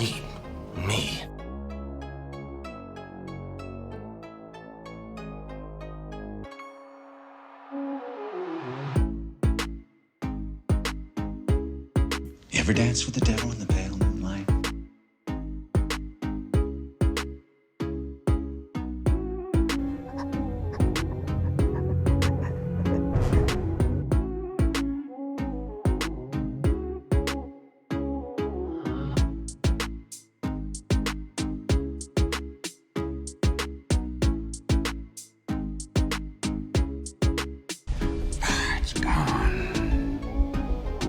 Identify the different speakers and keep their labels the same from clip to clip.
Speaker 1: Lead me.
Speaker 2: You ever dance with the devil in the pale moonlight? It's gone.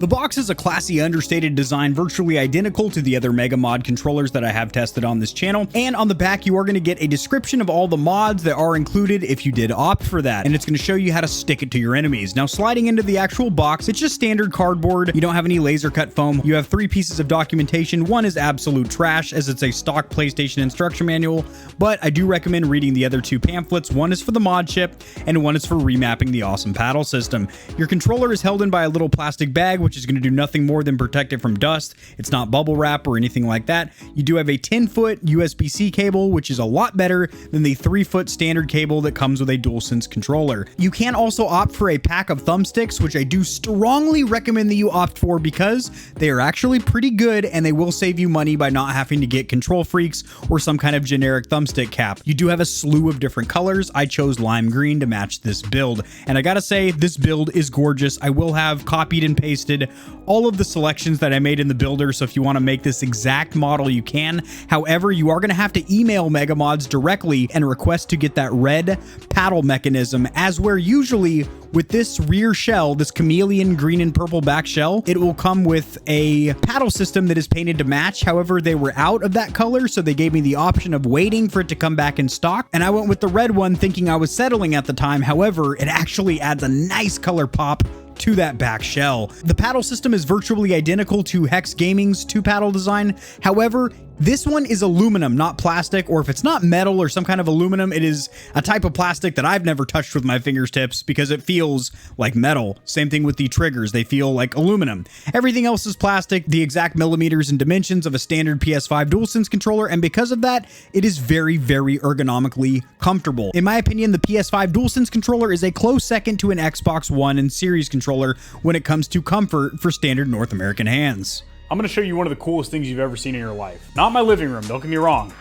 Speaker 3: The box is a classy, understated design, virtually identical to the other Mega Mod controllers that I have tested on this channel. And on the back, you are going to get a description of all the mods that are included if you did opt for that. And it's going to show you how to stick it to your enemies. Now, sliding into the actual box, it's just standard cardboard. You don't have any laser cut foam. You have 3 pieces of documentation. One is absolute trash, as it's a stock PlayStation instruction manual, but I do recommend reading the other 2 pamphlets. One is for the mod chip, and one is for remapping the awesome paddle system. Your controller is held in by a little plastic bag, which is going to do nothing more than protect it from dust. It's not bubble wrap or anything like that. You do have a 10-foot USB-C cable, which is a lot better than the 3-foot standard cable that comes with a DualSense controller. You can also opt for a pack of thumbsticks, which I do strongly recommend that you opt for because they are actually pretty good and they will save you money by not having to get Control Freaks or some kind of generic thumbstick cap. You do have a slew of different colors. I chose lime green to match this build, and I gotta say, this build is gorgeous. I will have copied and pasted all of the selections that I made in the builder, so if you want to make this exact model, you can. However, you are going to have to email Mega Modz directly and request to get that red paddle mechanism, as where usually with this rear shell, this Chameleon green and purple back shell, it will come with a paddle system that is painted to match. However, they were out of that color, so they gave me the option of waiting for it to come back in stock, and I went with the red one thinking I was settling at the time. However, it actually adds a nice color pop to that back shell. The paddle system is virtually identical to Hex Gaming's 2-paddle design. However, this one is aluminum, not plastic, or if it's not metal or some kind of aluminum, it is a type of plastic that I've never touched with my fingertips because it feels like metal. Same thing with the triggers, they feel like aluminum. Everything else is plastic, the exact millimeters and dimensions of a standard PS5 DualSense controller, and because of that, it is very, very ergonomically comfortable. In my opinion, the PS5 DualSense controller is a close second to an Xbox One and Series controller when it comes to comfort for standard North American hands.
Speaker 4: I'm gonna show you one of the coolest things you've ever seen in your life. Not my living room, don't get me wrong.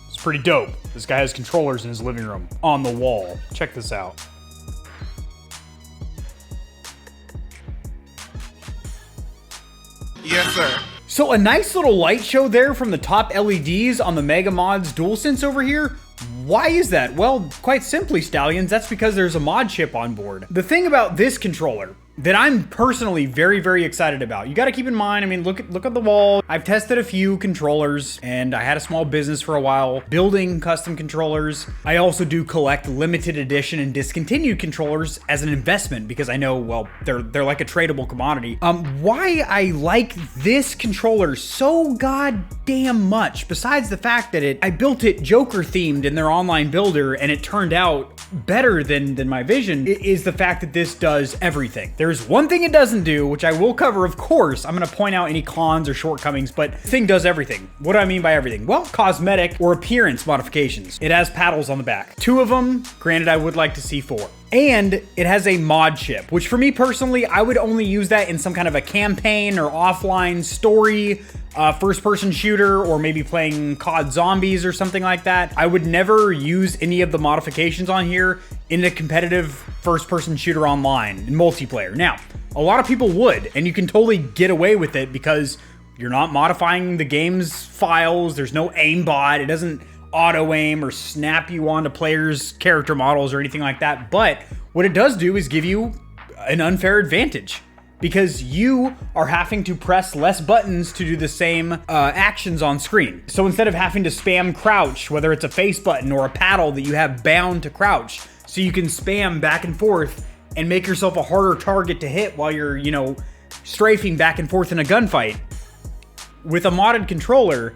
Speaker 4: It's pretty dope. This guy has controllers in his living room on the wall. Check this out.
Speaker 5: Yes, sir.
Speaker 4: So a nice little light show there from the top LEDs on the Mega Modz DualSense over here. Why is that? Well, quite simply, Stallions, that's because there's a mod chip on board. The thing about this controller that I'm personally very, very excited about. You got to keep in mind, I mean, look at the wall. I've tested a few controllers and I had a small business for a while building custom controllers. I also do collect limited edition and discontinued controllers as an investment because I know, well, they're like a tradable commodity. Why I like this controller so goddamn much, besides the fact that I built it Joker themed in their online builder and it turned out better than my vision, is the fact that this does everything. There's one thing it doesn't do, which I will cover, of course. I'm going to point out any cons or shortcomings, but the thing does everything. What do I mean by everything? Well, cosmetic or appearance modifications. It has paddles on the back. 2 of them, granted I would like to see 4. And it has a mod chip, which for me personally, I would only use that in some kind of a campaign or offline story, first-person shooter, or maybe playing COD Zombies or something like that. I would never use any of the modifications on here in a competitive first-person shooter online, in multiplayer. Now, a lot of people would, and you can totally get away with it because you're not modifying the game's files, there's no aimbot, it doesn't auto-aim or snap you onto players' character models or anything like that. But what it does do is give you an unfair advantage because you are having to press less buttons to do the same actions on screen. So instead of having to spam crouch, whether it's a face button or a paddle that you have bound to crouch, so you can spam back and forth and make yourself a harder target to hit while you're, strafing back and forth in a gunfight. With a modded controller,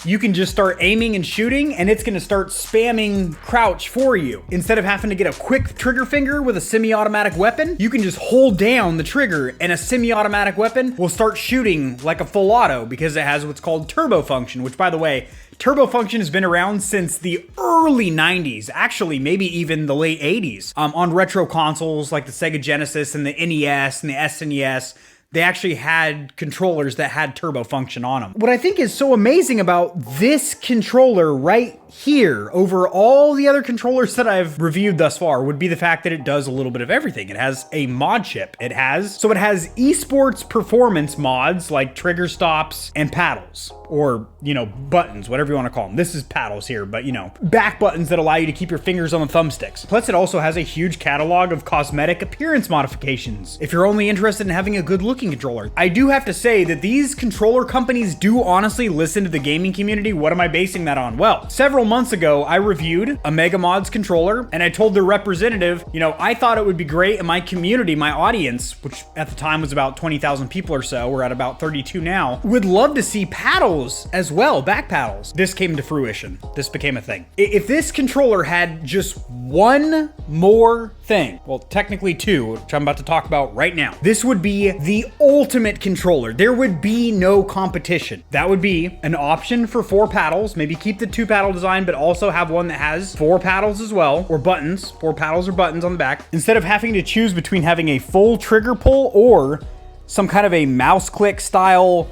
Speaker 4: you can just start aiming and shooting, and it's gonna start spamming crouch for you. Instead of having to get a quick trigger finger with a semi-automatic weapon, you can just hold down the trigger and a semi-automatic weapon will start shooting like a full auto because it has what's called turbo function, which, by the way, turbo function has been around since the early 90s, actually maybe even the late 80s. On retro consoles like the Sega Genesis and the NES and the SNES, they actually had controllers that had turbo function on them. What I think is so amazing about this controller right here over all the other controllers that I've reviewed thus far would be the fact that it does a little bit of everything. It has a mod chip. It has esports performance mods like trigger stops and paddles, or, you know, buttons, whatever you want to call them. This is paddles here, but, you know, back buttons that allow you to keep your fingers on the thumbsticks. Plus, it also has a huge catalog of cosmetic appearance modifications if you're only interested in having a good looking controller. I do have to say that these controller companies do honestly listen to the gaming community. What am I basing that on? Well, several months ago, I reviewed a Mega Modz controller, and I told their representative, you know, I thought it would be great in my community, my audience, which at the time was about 20,000 people or so, we're at about 32 now, would love to see paddles as well, back paddles. This came to fruition. This became a thing. If this controller had just one more thing, well, technically two, which I'm about to talk about right now, this would be the ultimate controller. There would be no competition. That would be an option for 4 paddles, maybe keep the 2 paddle design, but also have one that has 4 paddles as well, or buttons, 4 paddles or buttons on the back, instead of having to choose between having a full trigger pull or some kind of a mouse click style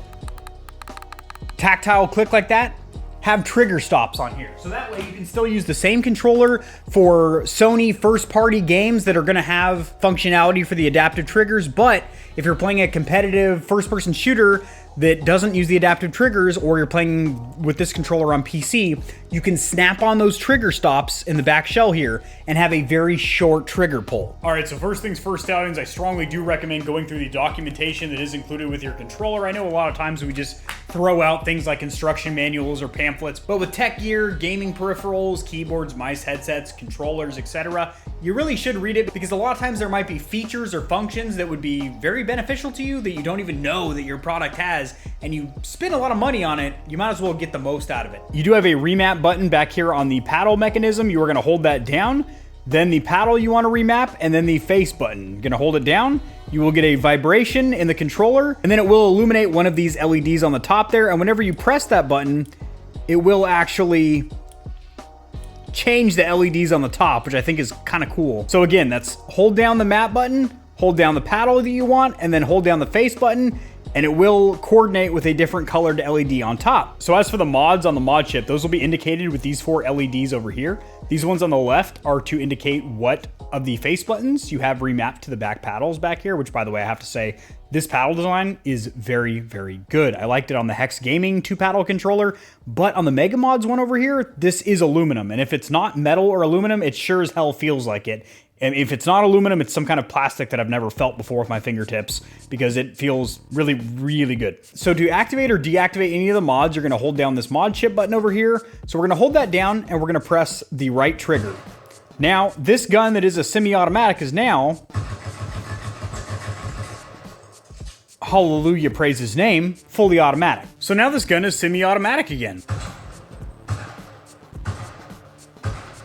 Speaker 4: tactile click like that. Have trigger stops on here. So that way you can still use the same controller for Sony first party games that are gonna have functionality for the adaptive triggers, but if you're playing a competitive first person shooter that doesn't use the adaptive triggers, or you're playing with this controller on PC, you can snap on those trigger stops in the back shell here and have a very short trigger pull. All right, so first things first, Stallions, I strongly do recommend going through the documentation that is included with your controller. I know a lot of times we just throw out things like instruction manuals or pamphlets, but with tech gear, gaming peripherals, keyboards, mice, headsets, controllers, etc., you really should read it, because a lot of times there might be features or functions that would be very beneficial to you that you don't even know that your product has, and you spend a lot of money on it, you might as well get the most out of it. You do have a remap button back here on the paddle mechanism. You are going to hold that down, then the paddle you want to remap, and then the face button. You're going to hold it down. You will get a vibration in the controller, and then it will illuminate one of these LEDs on the top there, and whenever you press that button, it will actually change the LEDs on the top, which I think is kind of cool. So again, that's hold down the map button, hold down the paddle that you want, and then hold down the face button, and it will coordinate with a different colored LED on top. So as for the mods on the mod chip, those will be indicated with these 4 LEDs over here. These ones on the left are to indicate what of the face buttons you have remapped to the back paddles back here, which, by the way, I have to say, this paddle design is very, very good. I liked it on the Hex Gaming 2-paddle controller, but on the Mega Modz one over here, this is aluminum. And if it's not metal or aluminum, it sure as hell feels like it. And if it's not aluminum, it's some kind of plastic that I've never felt before with my fingertips, because it feels really, really good. So to activate or deactivate any of the mods, you're going to hold down this mod chip button over here. So we're going to hold that down, and we're going to press the right trigger. Now, this gun that is a semi-automatic is now, hallelujah, praise his name, fully automatic. So now this gun is semi-automatic again.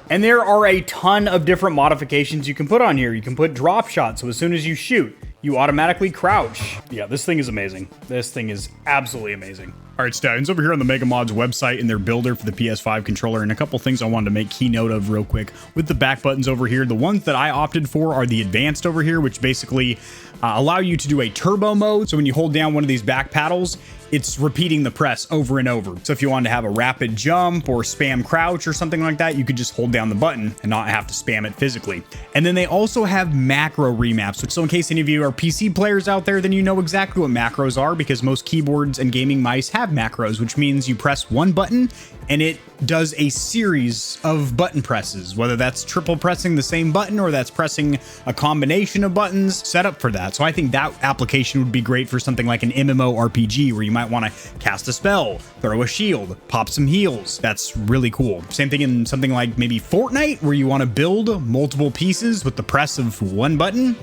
Speaker 4: And there are a ton of different modifications you can put on here. You can put drop shot, so as soon as you shoot, you automatically crouch. Yeah, this thing is amazing. This thing is absolutely amazing. All right, Stallions, over here on the Mega Modz website in their builder for the PS5 controller, and a couple things I wanted to make keynote of real quick with the back buttons over here. The ones that I opted for are the advanced over here, which basically allow you to do a turbo mode. So when you hold down one of these back paddles, it's repeating the press over and over. So if you wanted to have a rapid jump or spam crouch or something like that, you could just hold down the button and not have to spam it physically. And then they also have macro remaps. So in case any of you are PC players out there, then you know exactly what macros are, because most keyboards and gaming mice have macros, which means you press one button and it does a series of button presses, whether that's triple pressing the same button or that's pressing a combination of buttons set up for that. So I think that application would be great for something like an MMORPG, where you might want to cast a spell, throw a shield, pop some heals. That's really cool. Same thing in something like maybe Fortnite, where you want to build multiple pieces with the press of one button.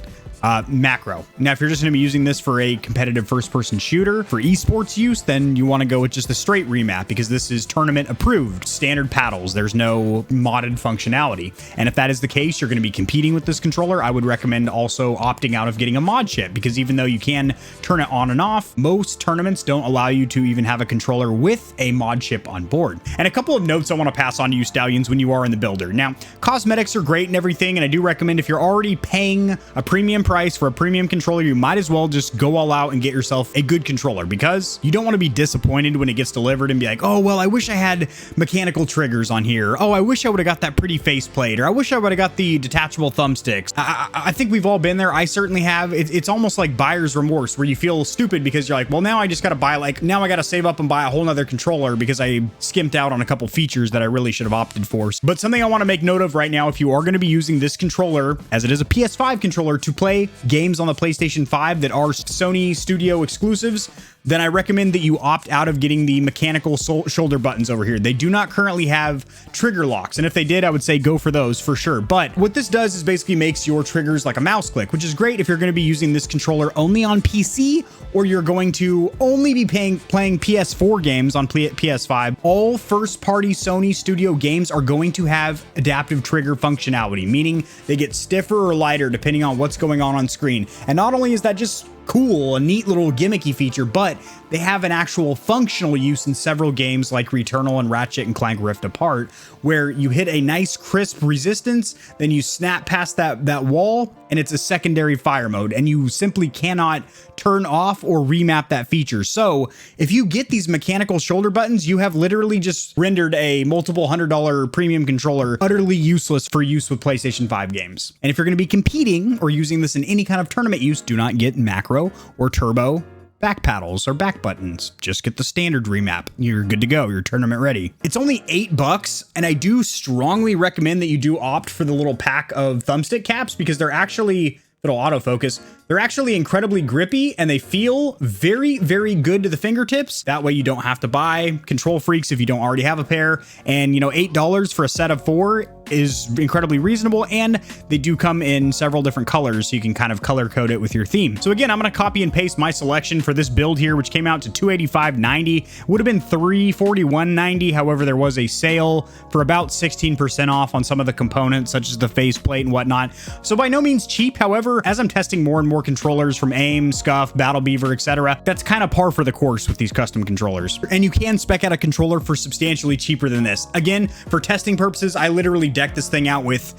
Speaker 3: macro. Now, if you're just going to be using this for a competitive first-person shooter for esports use, then you want to go with just a straight remap because this is tournament approved, standard paddles. There's no modded functionality. And if that is the case, you're going to be competing with this controller. I would recommend also opting out of getting a mod chip because even though you can turn it on and off, most tournaments don't allow you to even have a controller with a mod chip on board. And a couple of notes I want to pass on to you, Stallions, when you are in the builder. Now, cosmetics are great and everything, and I do recommend if you're already paying a premium price for a premium controller, you might as well just go all out and get yourself a good controller because you don't want to be disappointed when it gets delivered and be like, oh, well, I wish I had mechanical triggers on here. Oh, I wish I would have got that pretty faceplate, or I wish I would have got the detachable thumbsticks. I think we've all been there. I certainly have. It's almost like buyer's remorse where you feel stupid because you're like, well, now I just got to buy, like, now I got to save up and buy a whole nother controller because I skimped out on a couple features that I really should have opted for. But something I want to make note of right now, if you are going to be using this controller, as it is a PS5 controller, to play games on the PlayStation 5 that are Sony Studio exclusives, then I recommend that you opt out of getting the mechanical shoulder buttons over here. They do not currently have trigger locks, and if they did, I would say go for those for sure. But what this does is basically makes your triggers like a mouse click, which is great if you're going to be using this controller only on PC, or you're going to only be playing PS4 games on PS5. All first-party Sony Studio games are going to have adaptive trigger functionality, meaning they get stiffer or lighter depending on what's going on screen. And not only is that just cool, a neat little gimmicky feature, but they have an actual functional use in several games like Returnal and Ratchet and Clank Rift Apart, where you hit a nice crisp resistance, then you snap past that wall, and it's a secondary fire mode, and you simply cannot turn off or remap that feature. So if you get these mechanical shoulder buttons, you have literally just rendered a multiple $100 premium controller utterly useless for use with PlayStation 5 games. And if you're going to be competing or using this in any kind of tournament use, do not get macro or turbo back paddles or back buttons. Just get the standard remap. You're good to go. You're tournament ready. It's only $8, and I do strongly recommend that you do opt for the little pack of thumbstick caps because they're actually, it'll autofocus, they're actually incredibly grippy and they feel very, very good to the fingertips. That way you don't have to buy control freaks if you don't already have a pair. And you know, $8 for a set of 4 is incredibly reasonable, and they do come in several different colors, so you can kind of color code it with your theme. So again, I'm going to copy and paste my selection for this build here, which came out to $285.90. Would have been $341.90. However, there was a sale for about 16% off on some of the components, such as the faceplate and whatnot. So by no means cheap. However, as I'm testing more and more controllers from AIM, Scuff, Battle Beaver, etc., that's kind of par for the course with these custom controllers. And you can spec out a controller for substantially cheaper than this. Again, for testing purposes, I literally deck this thing out with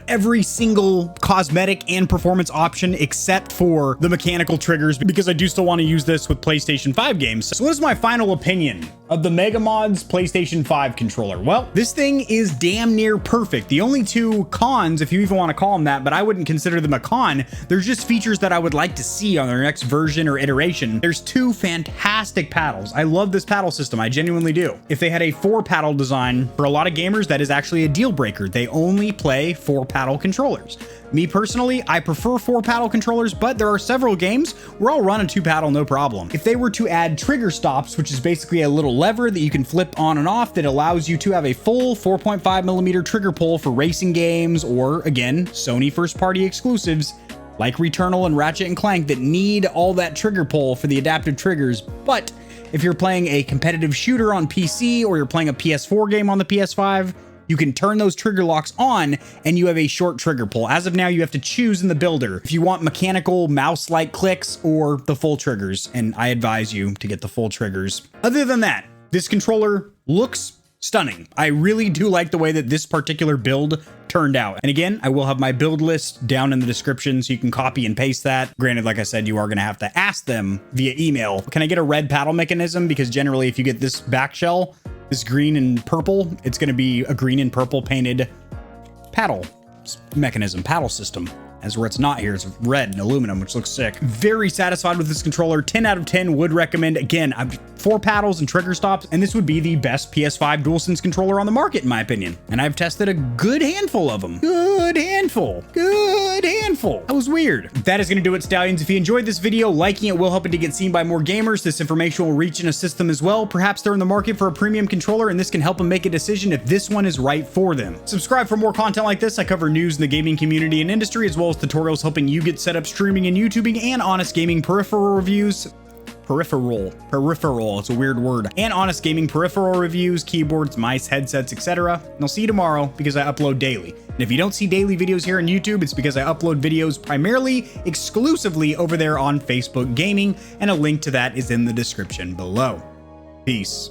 Speaker 3: every single cosmetic and performance option except for the mechanical triggers, because I do still want to use this with PlayStation 5 games. So this is my final opinion of the Mega Modz PlayStation 5 controller. Well, this thing is damn near perfect. The only two cons, if you even want to call them that, but I wouldn't consider them a con, there's just features that I would like to see on their next version or iteration. There's 2 fantastic paddles. I love this paddle system. I genuinely do. If they had a 4 paddle design, for a lot of gamers, that is actually a deal breaker. They only play 4 paddle controllers. Me personally, I prefer 4 paddle controllers, but there are several games where I'll run a 2 paddle no problem. If they were to add trigger stops, which is basically a little lever that you can flip on and off that allows you to have a full 4.5mm trigger pull for racing games, or again, Sony first party exclusives like Returnal and Ratchet and Clank that need all that trigger pull for the adaptive triggers. But if you're playing a competitive shooter on PC, or you're playing a PS4 game on the PS5, you can turn those trigger locks on and you have a short trigger pull. As of now, you have to choose in the builder if you want mechanical mouse-like clicks or the full triggers, and I advise you to get the full triggers. Other than that, this controller looks stunning. I really do like the way that this particular build turned out. And again, I will have my build list down in the description so you can copy and paste that. Granted, like I said, you are going to have to ask them via email. Can I get a red paddle mechanism? Because generally, if you get this back shell, this green and purple, it's going to be a green and purple painted paddle mechanism, paddle system. As where it's not here, it's red and aluminum, which looks sick. Very satisfied with this controller. 10 out of 10 would recommend. Again, 4 paddles and trigger stops, and this would be the best PS5 DualSense controller on the market, in my opinion. And I've tested a good handful of them. Good handful. That was weird. That is going to do it, Stallions. If you enjoyed this video, liking it will help it to get seen by more gamers. This information will reach and assist them as well. Perhaps they're in the market for a premium controller, and this can help them make a decision if this one is right for them. Subscribe for more content like this. I cover news in the gaming community and industry, as well well as tutorials helping you get set up streaming and YouTubing, and honest gaming peripheral reviews. Peripheral, it's a weird word. And honest gaming peripheral reviews, keyboards, mice, headsets, etc. And I'll see you tomorrow because I upload daily. And if you don't see daily videos here on YouTube, it's because I upload videos primarily, exclusively over there on Facebook Gaming, and a link to that is in the description below. Peace.